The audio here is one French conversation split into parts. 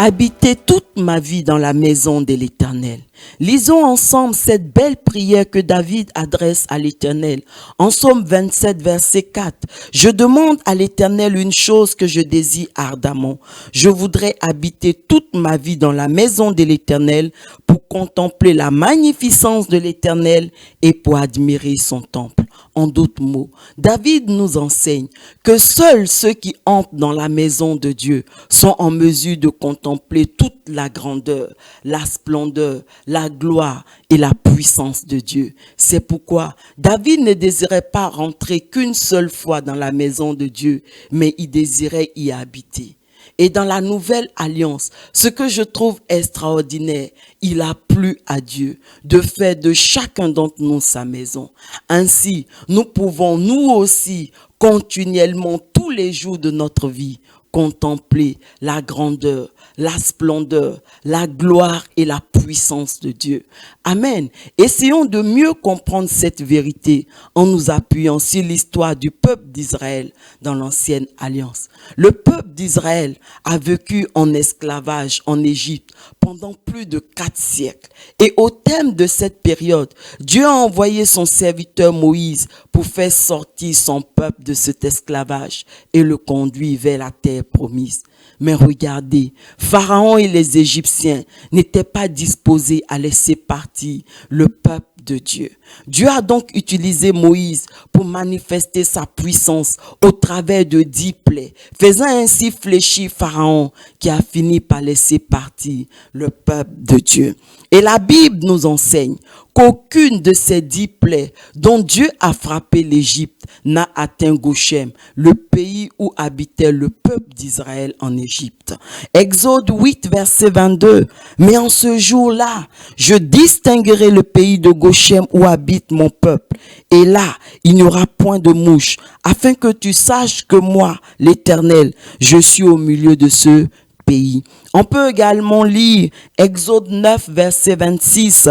habiter toute ma vie dans la maison de l'Éternel. Lisons ensemble cette belle prière que David adresse à l'Éternel. En Psaume 27, verset 4. Je demande à l'Éternel une chose que je désire ardemment. Je voudrais habiter toute ma vie dans la maison de l'Éternel pour contempler la magnificence de l'Éternel et pour admirer son temple. En d'autres mots, David nous enseigne que seuls ceux qui entrent dans la maison de Dieu sont en mesure de contempler toute la grandeur, la splendeur, la gloire et la puissance de Dieu. C'est pourquoi David ne désirait pas rentrer qu'une seule fois dans la maison de Dieu, mais il désirait y habiter. Et dans la nouvelle alliance, ce que je trouve extraordinaire, il a plu à Dieu de faire de chacun d'entre nous sa maison. Ainsi, nous pouvons nous aussi continuellement tous les jours de notre vie contempler la grandeur, la splendeur, la gloire et la puissance de Dieu. Amen. Essayons de mieux comprendre cette vérité en nous appuyant sur l'histoire du peuple d'Israël dans l'ancienne alliance. Le peuple d'Israël a vécu en esclavage en Égypte pendant plus de 4 siècles. Et au terme de cette période, Dieu a envoyé son serviteur Moïse pour faire sortir son peuple de cet esclavage et le conduire vers la terre promise. Mais regardez, Pharaon et les Égyptiens n'étaient pas disposés à laisser partir le peuple de Dieu. Dieu a donc utilisé Moïse pour manifester sa puissance au travers de 10 plaies, faisant ainsi fléchir Pharaon qui a fini par laisser partir le peuple de Dieu. Et la Bible nous enseigne qu'aucune de ces 10 plaies dont Dieu a frappé l'Égypte n'a atteint Goshen, le pays où habitait le peuple d'Israël en Égypte. Exode 8, verset 22. Mais en ce jour-là, je distinguerai le pays de Goshen où habite mon peuple. Et là, il n'y aura point de mouche, afin que tu saches que moi, l'Éternel, je suis au milieu de ce pays. On peut également lire Exode 9, verset 26.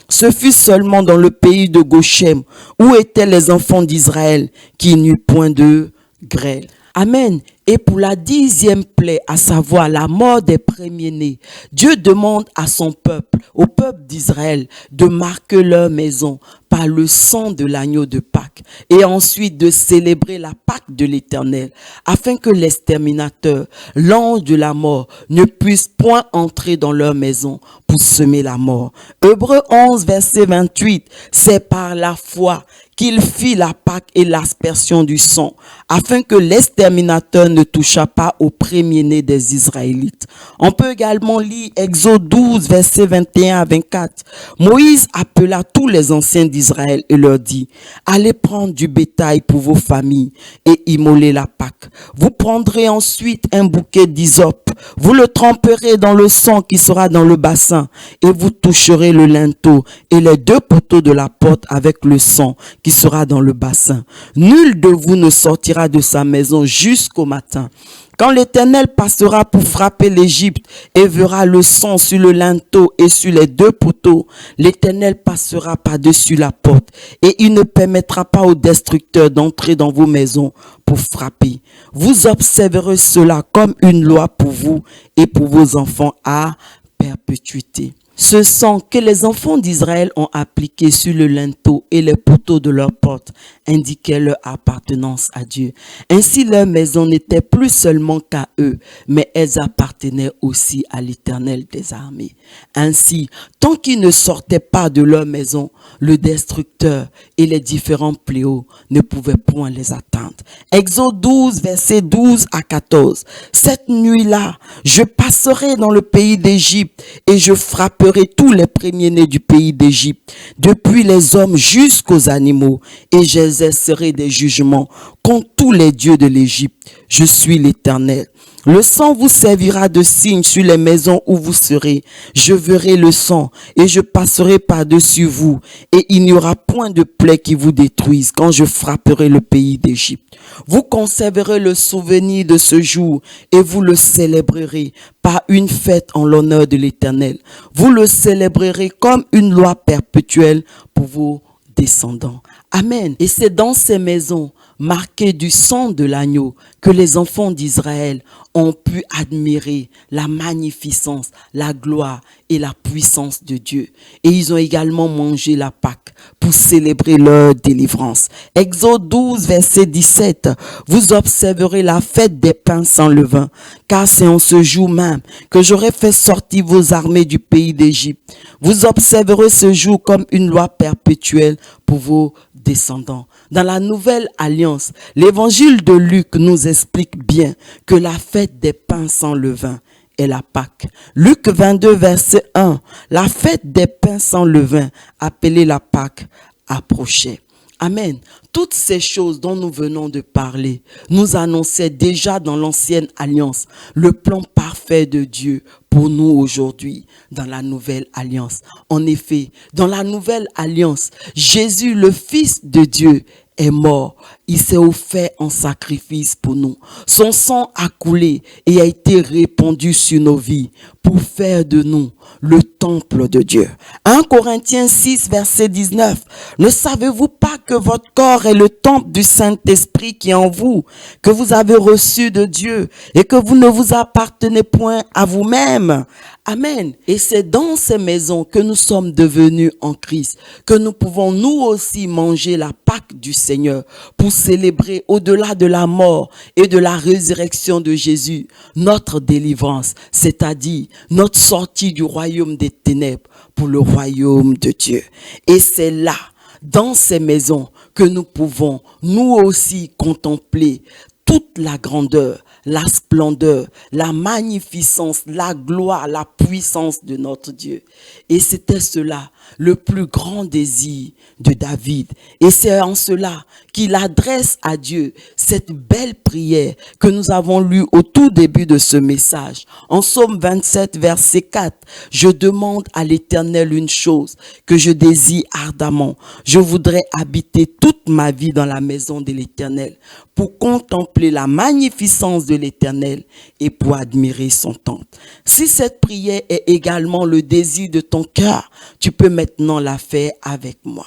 Ce fut seulement dans le pays de Goshen où étaient les enfants d'Israël qu'il n'y eut point de grêle. Amen. Et pour la 10e plaie, à savoir la mort des premiers-nés, Dieu demande à son peuple, au peuple d'Israël, de marquer leur maison par le sang de l'agneau de Pâques et ensuite de célébrer la Pâque de l'Éternel, afin que l'exterminateur, l'ange de la mort, ne puisse point entrer dans leur maison pour semer la mort. Hébreux 11, verset 28, c'est par la foi qu'il fit la Pâque et l'aspersion du sang, afin que l'exterminateur ne toucha pas au premier-né des Israélites. On peut également lire Exode 12, versets 21 à 24. Moïse appela tous les anciens d'Israël et leur dit, allez prendre du bétail pour vos familles et immoler la Pâque. Vous prendrez ensuite un bouquet d'hysope, vous le tremperez dans le sang qui sera dans le bassin et vous toucherez le linteau et les 2 poteaux de la porte avec le sang qui sera dans le bassin. Nul de vous ne sortira de sa maison jusqu'au matin. Quand l'Éternel passera pour frapper l'Égypte et verra le sang sur le linteau et sur les 2 poteaux, l'Éternel passera par-dessus la porte et il ne permettra pas au destructeur d'entrer dans vos maisons pour frapper. Vous observerez cela comme une loi pour vous et pour vos enfants à perpétuité. Ce sang que les enfants d'Israël ont appliqué sur le linteau et les poteaux de leur porte indiquait leur appartenance à Dieu. Ainsi, leur maison n'était plus seulement qu'à eux, mais elles appartenaient aussi à l'Éternel des armées. Ainsi, tant qu'ils ne sortaient pas de leur maison, le destructeur et les différents fléaux ne pouvaient point les atteindre. Exode 12, versets 12 à 14. Cette nuit-là, je passerai dans le pays d'Égypte et je frapperai tous les premiers-nés du pays d'Égypte, depuis les hommes jusqu'aux animaux, et j'exercerai des jugements contre tous les dieux de l'Égypte. Je suis l'Éternel. Le sang vous servira de signe sur les maisons où vous serez. Je verrai le sang et je passerai par-dessus vous et il n'y aura point de plaie qui vous détruise quand je frapperai le pays d'Égypte. Vous conserverez le souvenir de ce jour et vous le célébrerez par une fête en l'honneur de l'Éternel. Vous le célébrerez comme une loi perpétuelle pour vos descendants. Amen. Et c'est dans ces maisons marquées du sang de l'agneau que les enfants d'Israël ont pu admirer la magnificence, la gloire et la puissance de Dieu. Et ils ont également mangé la Pâque pour célébrer leur délivrance. Exode 12, verset 17. Vous observerez la fête des pains sans levain, car c'est en ce jour même que j'aurai fait sortir vos armées du pays d'Égypte. Vous observerez ce jour comme une loi perpétuelle pour vos descendants. Dans la Nouvelle Alliance, l'évangile de Luc nous explique bien que la fête des pains sans levain est la Pâque. Luc 22, verset 1, la fête des pains sans levain, appelée la Pâque, approchait. Amen. Toutes ces choses dont nous venons de parler nous annonçaient déjà dans l'ancienne alliance le plan parfait de Dieu pour nous aujourd'hui dans la nouvelle alliance. En effet, dans la nouvelle alliance, Jésus, le Fils de Dieu, est mort. Il s'est offert en sacrifice pour nous. Son sang a coulé et a été répandu sur nos vies pour faire de nous le temple de Dieu. 1 Corinthiens 6, verset 19. Ne savez-vous pas que votre corps est le temple du Saint-Esprit qui est en vous, que vous avez reçu de Dieu et que vous ne vous appartenez point à vous-même? Amen. Et c'est dans ces maisons que nous sommes devenus en Christ, que nous pouvons nous aussi manger la Pâque du Seigneur pour célébrer au-delà de la mort et de la résurrection de Jésus, notre délivrance, c'est-à-dire notre sortie du royaume des ténèbres pour le royaume de Dieu. Et c'est là, dans ces maisons, que nous pouvons nous aussi contempler toute la grandeur, la splendeur, la magnificence, la gloire, la puissance de notre Dieu. Et c'était cela, le plus grand désir de David. Et c'est en cela qu'il adresse à Dieu cette belle prière que nous avons lue au tout début de ce message. En Psaume 27, verset 4, « Je demande à l'Éternel une chose que je désire ardemment. Je voudrais habiter toute ma vie dans la maison de l'Éternel pour contempler la magnificence de l'Éternel et pour admirer son temple. » Si cette prière est également le désir de ton cœur, tu peux maintenant la faire avec moi.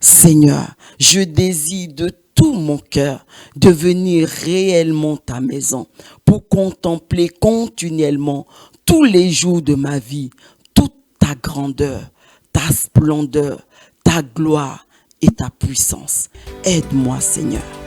Seigneur, je désire de tout mon cœur de venir réellement ta maison pour contempler continuellement tous les jours de ma vie toute ta grandeur, ta splendeur, ta gloire et ta puissance. Aide-moi, Seigneur.